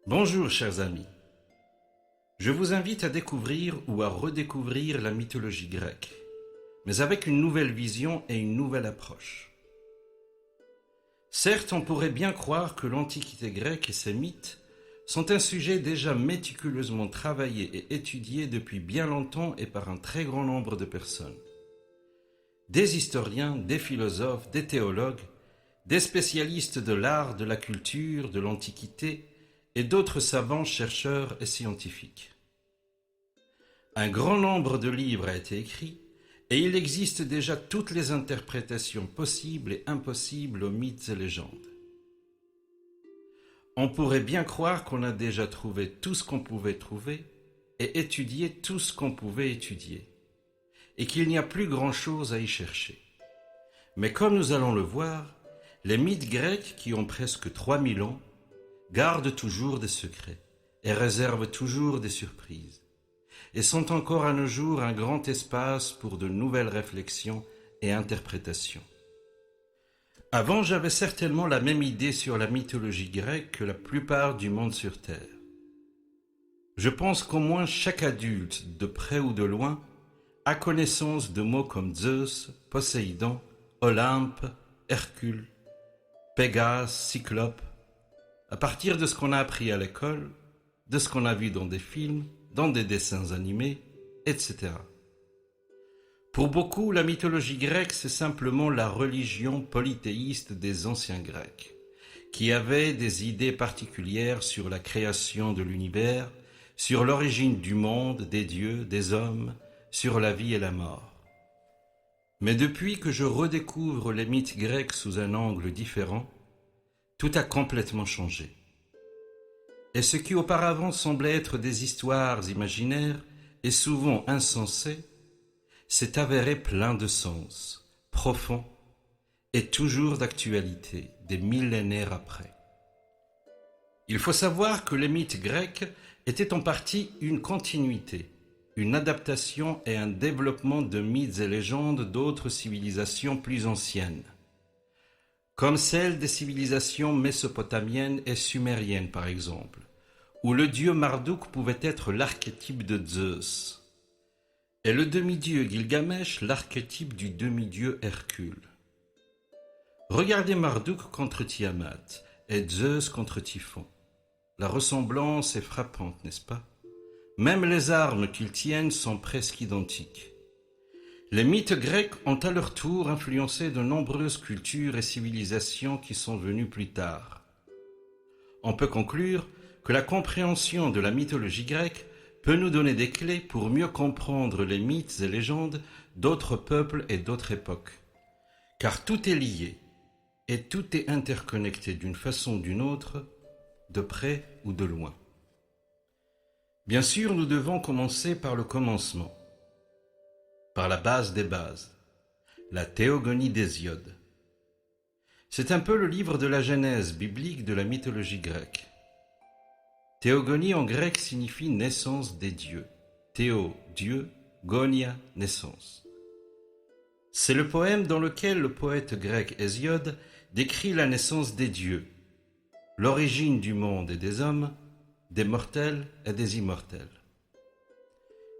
Bonjour chers amis, je vous invite à découvrir ou à redécouvrir la mythologie grecque, mais avec une nouvelle vision et une nouvelle approche. Certes, on pourrait bien croire que l'Antiquité grecque et ses mythes sont un sujet déjà méticuleusement travaillé et étudié depuis bien longtemps et par un très grand nombre de personnes. Des historiens, des philosophes, des théologues, des spécialistes de l'art, de la culture, de l'Antiquité et d'autres savants, chercheurs et scientifiques. Un grand nombre de livres a été écrit et il existe déjà toutes les interprétations possibles et impossibles aux mythes et légendes. On pourrait bien croire qu'on a déjà trouvé tout ce qu'on pouvait trouver et étudié tout ce qu'on pouvait étudier, et qu'il n'y a plus grand-chose à y chercher. Mais comme nous allons le voir, les mythes grecs qui ont presque 3000 ans gardent toujours des secrets et réservent toujours des surprises, et sont encore à nos jours un grand espace pour de nouvelles réflexions et interprétations. Avant, j'avais certainement la même idée sur la mythologie grecque que la plupart du monde sur Terre. Je pense qu'au moins chaque adulte, de près ou de loin, a connaissance de mots comme Zeus, Poséidon, Olympe, Hercule, Pégase, Cyclope, à partir de ce qu'on a appris à l'école, de ce qu'on a vu dans des films, dans des dessins animés, etc. Pour beaucoup, la mythologie grecque, c'est simplement la religion polythéiste des anciens Grecs, qui avaient des idées particulières sur la création de l'univers, sur l'origine du monde, des dieux, des hommes, sur la vie et la mort. Mais depuis que je redécouvre les mythes grecs sous un angle différent, tout a complètement changé. Et ce qui auparavant semblait être des histoires imaginaires et souvent insensées, s'est avéré plein de sens, profond et toujours d'actualité, des millénaires après. Il faut savoir que les mythes grecs étaient en partie une continuité, une adaptation et un développement de mythes et légendes d'autres civilisations plus anciennes, comme celle des civilisations mésopotamiennes et sumériennes par exemple, où le dieu Marduk pouvait être l'archétype de Zeus, et le demi-dieu Gilgamesh l'archétype du demi-dieu Hercule. Regardez Marduk contre Tiamat et Zeus contre Typhon. La ressemblance est frappante, n'est-ce pas? Même les armes qu'ils tiennent sont presque identiques. Les mythes grecs ont à leur tour influencé de nombreuses cultures et civilisations qui sont venues plus tard. On peut conclure que la compréhension de la mythologie grecque peut nous donner des clés pour mieux comprendre les mythes et légendes d'autres peuples et d'autres époques. Car tout est lié et tout est interconnecté d'une façon ou d'une autre, de près ou de loin. Bien sûr, nous devons commencer par le commencement, par la base des bases, la théogonie d'Hésiode. C'est un peu le livre de la Genèse biblique de la mythologie grecque. Théogonie en grec signifie naissance des dieux. Théo, Dieu, gonia, naissance. C'est le poème dans lequel le poète grec Hésiode décrit la naissance des dieux, l'origine du monde et des hommes, des mortels et des immortels.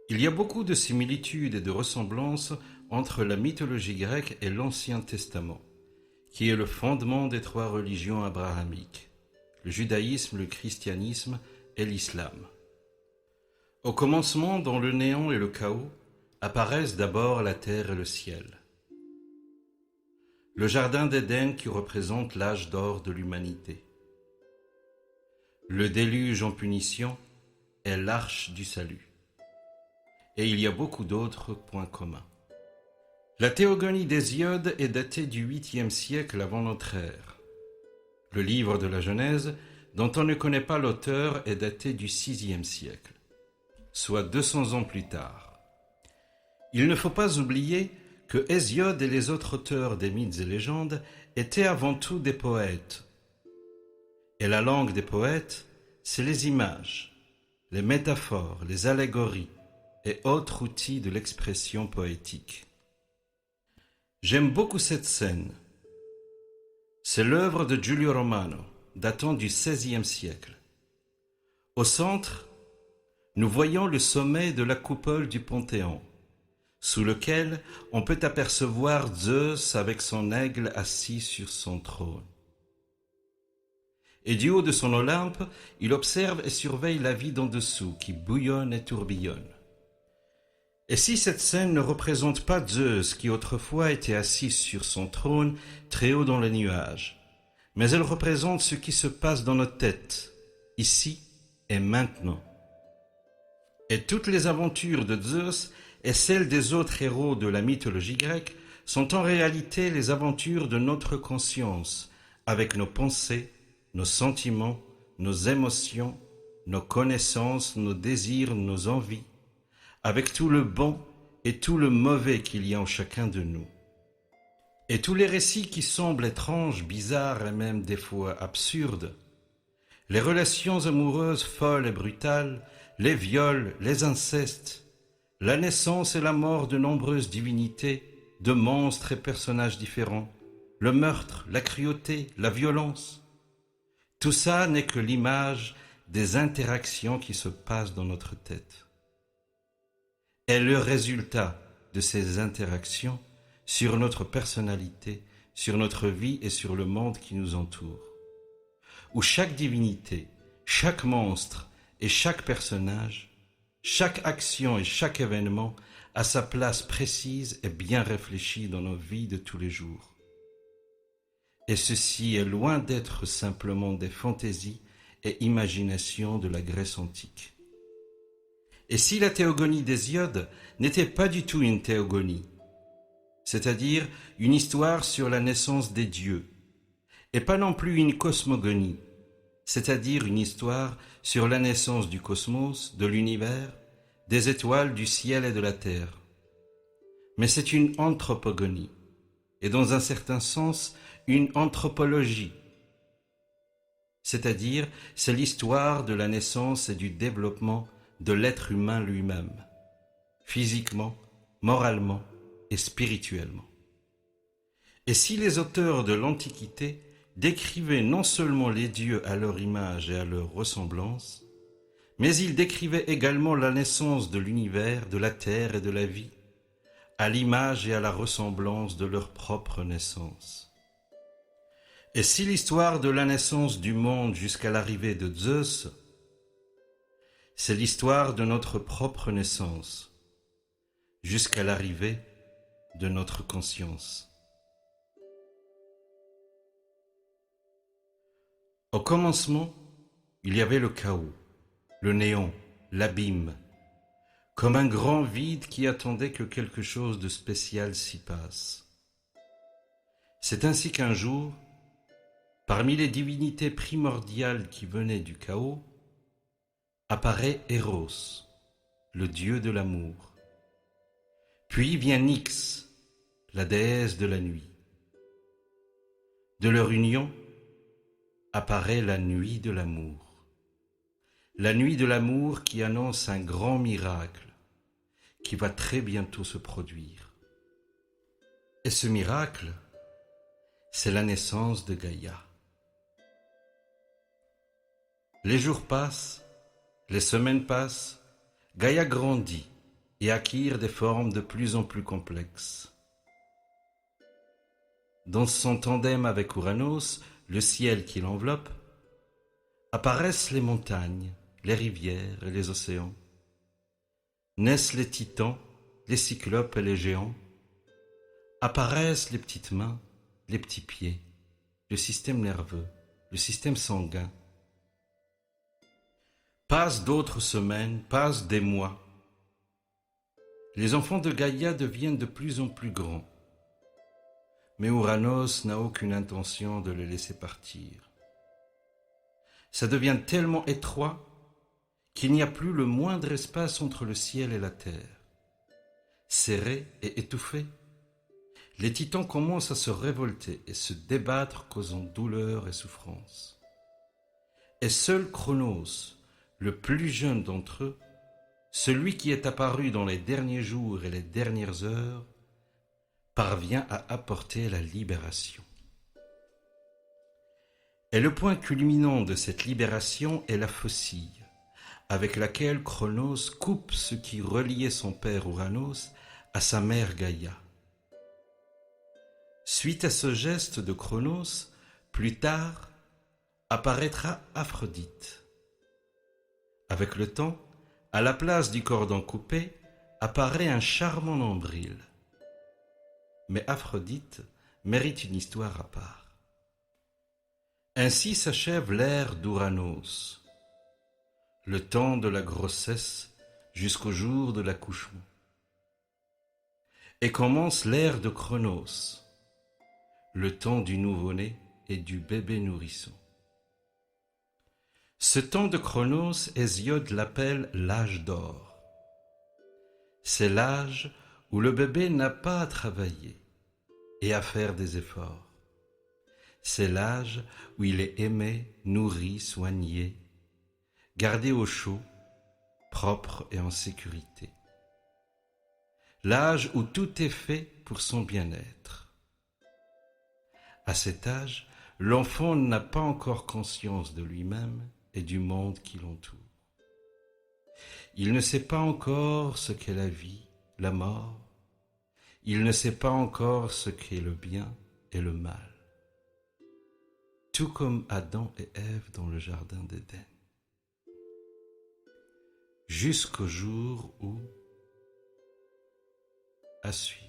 Il y a beaucoup de similitudes et de ressemblances entre la mythologie grecque et l'Ancien Testament, qui est le fondement des trois religions abrahamiques, le judaïsme, le christianisme et l'islam. Au commencement, dans le néant et le chaos, apparaissent d'abord la terre et le ciel. Le jardin d'Éden qui représente l'âge d'or de l'humanité. Le déluge en punition est l'arche du salut. Et il y a beaucoup d'autres points communs. La théogonie d'Hésiode est datée du 8e siècle avant notre ère. Le livre de la Genèse, dont on ne connaît pas l'auteur, est daté du 6e siècle, soit 200 ans plus tard. Il ne faut pas oublier que Hésiode et les autres auteurs des mythes et légendes étaient avant tout des poètes. Et la langue des poètes, c'est les images, les métaphores, les allégories et autres outils de l'expression poétique. J'aime beaucoup cette scène. C'est l'œuvre de Giulio Romano, datant du XVIe siècle. Au centre, nous voyons le sommet de la coupole du Panthéon, sous lequel on peut apercevoir Zeus avec son aigle assis sur son trône. Et du haut de son Olympe, il observe et surveille la vie d'en dessous qui bouillonne et tourbillonne. Et si cette scène ne représente pas Zeus qui autrefois était assis sur son trône très haut dans les nuages, mais elle représente ce qui se passe dans nos têtes, ici et maintenant. Et toutes les aventures de Zeus et celles des autres héros de la mythologie grecque sont en réalité les aventures de notre conscience, avec nos pensées, nos sentiments, nos émotions, nos connaissances, nos désirs, nos envies, avec tout le bon et tout le mauvais qu'il y a en chacun de nous. Et tous les récits qui semblent étranges, bizarres et même des fois absurdes, les relations amoureuses folles et brutales, les viols, les incestes, la naissance et la mort de nombreuses divinités, de monstres et personnages différents, le meurtre, la cruauté, la violence, tout ça n'est que l'image des interactions qui se passent dans notre tête. Et le résultat de ces interactions sur notre personnalité, sur notre vie et sur le monde qui nous entoure, où chaque divinité, chaque monstre et chaque personnage, chaque action et chaque événement a sa place précise et bien réfléchie dans nos vies de tous les jours. Et ceci est loin d'être simplement des fantaisies et imaginations de la Grèce antique. Et si la théogonie d'Hésiode n'était pas du tout une théogonie, c'est-à-dire une histoire sur la naissance des dieux, et pas non plus une cosmogonie, c'est-à-dire une histoire sur la naissance du cosmos, de l'univers, des étoiles, du ciel et de la terre. Mais c'est une anthropogonie, et dans un certain sens, une anthropologie, c'est-à-dire c'est l'histoire de la naissance et du développement de l'être humain lui-même, physiquement, moralement et spirituellement. Et si les auteurs de l'Antiquité décrivaient non seulement les dieux à leur image et à leur ressemblance, mais ils décrivaient également la naissance de l'univers, de la terre et de la vie, à l'image et à la ressemblance de leur propre naissance. Et si l'histoire de la naissance du monde jusqu'à l'arrivée de Zeus, c'est l'histoire de notre propre naissance, jusqu'à l'arrivée de notre conscience. Au commencement, il y avait le chaos, le néant, l'abîme, comme un grand vide qui attendait que quelque chose de spécial s'y passe. C'est ainsi qu'un jour, parmi les divinités primordiales qui venaient du chaos, apparaît Eros, le dieu de l'amour. Puis vient Nyx, la déesse de la nuit. De leur union apparaît la nuit de l'amour. La nuit de l'amour qui annonce un grand miracle qui va très bientôt se produire. Et ce miracle, c'est la naissance de Gaïa. Les jours passent, les semaines passent, Gaïa grandit et acquiert des formes de plus en plus complexes. Dans son tandem avec Ouranos, le ciel qui l'enveloppe, apparaissent les montagnes, les rivières et les océans. Naissent les titans, les cyclopes et les géants. Apparaissent les petites mains, les petits pieds, le système nerveux, le système sanguin. Passent d'autres semaines, passent des mois. Les enfants de Gaïa deviennent de plus en plus grands. Mais Ouranos n'a aucune intention de les laisser partir. Ça devient tellement étroit qu'il n'y a plus le moindre espace entre le ciel et la terre. Serrés et étouffés, les titans commencent à se révolter et se débattre, causant douleur et souffrance. Et seul Cronos, le plus jeune d'entre eux, celui qui est apparu dans les derniers jours et les dernières heures, parvient à apporter la libération. Et le point culminant de cette libération est la faucille, avec laquelle Cronos coupe ce qui reliait son père Ouranos à sa mère Gaïa. Suite à ce geste de Cronos, plus tard, apparaîtra Aphrodite. Avec le temps, à la place du cordon coupé, apparaît un charmant nombril. Mais Aphrodite mérite une histoire à part. Ainsi s'achève l'ère d'Ouranos, le temps de la grossesse jusqu'au jour de l'accouchement. Et commence l'ère de Cronos, le temps du nouveau-né et du bébé nourrisson. Ce temps de Cronos, Hésiode l'appelle l'âge d'or. C'est l'âge où le bébé n'a pas à travailler et à faire des efforts. C'est l'âge où il est aimé, nourri, soigné, gardé au chaud, propre et en sécurité. L'âge où tout est fait pour son bien-être. À cet âge, l'enfant n'a pas encore conscience de lui-même et du monde qui l'entoure. Il ne sait pas encore ce qu'est la vie, la mort. Il ne sait pas encore ce qu'est le bien et le mal. Tout comme Adam et Ève dans le jardin d'Éden. Jusqu'au jour où... à suivre.